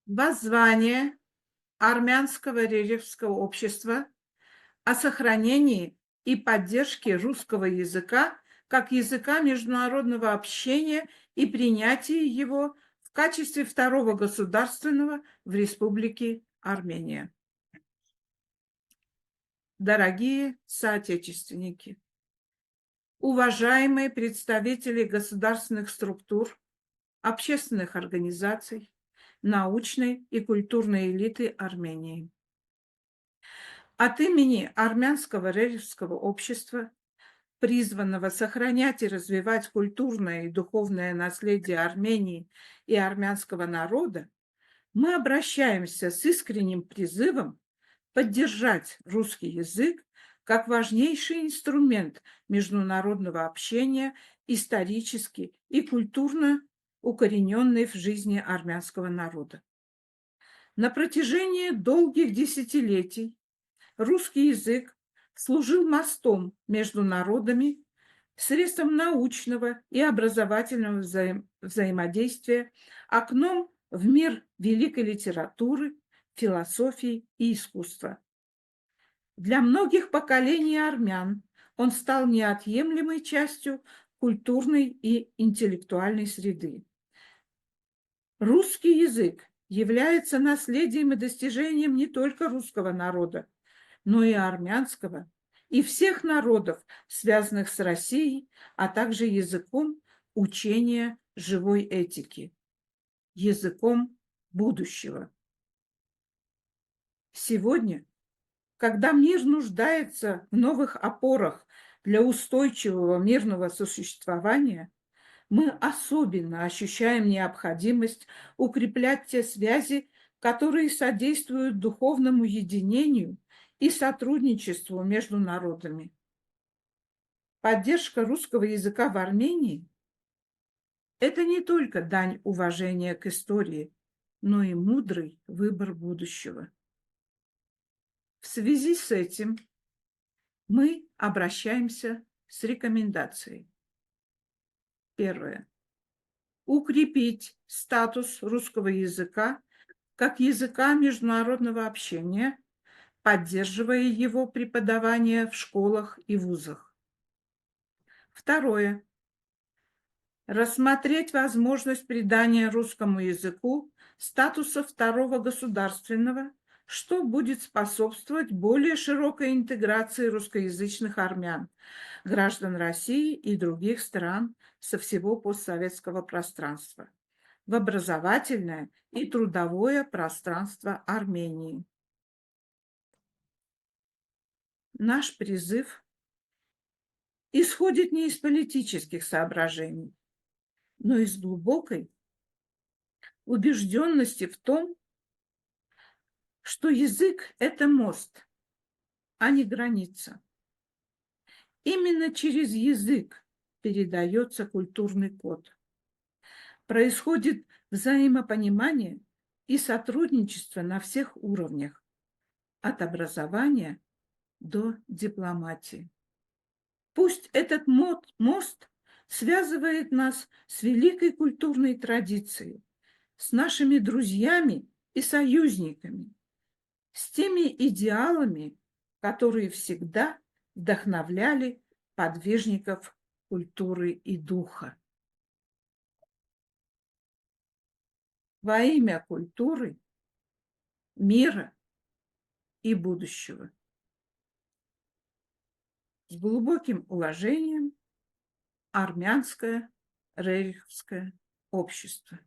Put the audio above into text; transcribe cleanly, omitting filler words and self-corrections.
Воззвание Армянского религиозного общества о сохранении и поддержке русского языка как языка международного общения и принятии его в качестве второго государственного в Республике Армения. Дорогие соотечественники, уважаемые представители государственных структур, общественных организаций, научной и культурной элиты Армении. От имени Армянского религиозного общества, призванного сохранять и развивать культурное и духовное наследие Армении и армянского народа, мы обращаемся с искренним призывом поддержать русский язык как важнейший инструмент международного общения, исторически и культурно укорененный в жизни армянского народа. На протяжении долгих десятилетий русский язык служил мостом между народами, средством научного и образовательного взаимодействия, окном в мир великой литературы, философии и искусства. Для многих поколений армян он стал неотъемлемой частью культурной и интеллектуальной среды. Русский язык является наследием и достижением не только русского народа, но и армянского, и всех народов, связанных с Россией, а также языком учения живой этики, языком будущего. Сегодня, когда мир нуждается в новых опорах для устойчивого мирного сосуществования, мы особенно ощущаем необходимость укреплять те связи, которые содействуют духовному единению и сотрудничеству между народами. Поддержка русского языка в Армении – это не только дань уважения к истории, но и мудрый выбор будущего. В связи с этим мы обращаемся с рекомендацией. Первое. Укрепить статус русского языка как языка международного общения, поддерживая его преподавание в школах и вузах. Второе. Рассмотреть возможность придания русскому языку статуса второго государственного, что будет способствовать более широкой интеграции русскоязычных армян, граждан России и других стран со всего постсоветского пространства в образовательное и трудовое пространство Армении. Наш призыв исходит не из политических соображений, но из глубокой убежденности в том, что язык – это мост, а не граница. Именно через язык передается культурный код. Происходит взаимопонимание и сотрудничество на всех уровнях, от образования до дипломатии. Пусть этот мост связывает нас с великой культурной традицией, с нашими друзьями и союзниками, с теми идеалами, которые всегда вдохновляли подвижников культуры и духа. Во имя культуры, мира и будущего. С глубоким уважением, Армянское религиозное общество.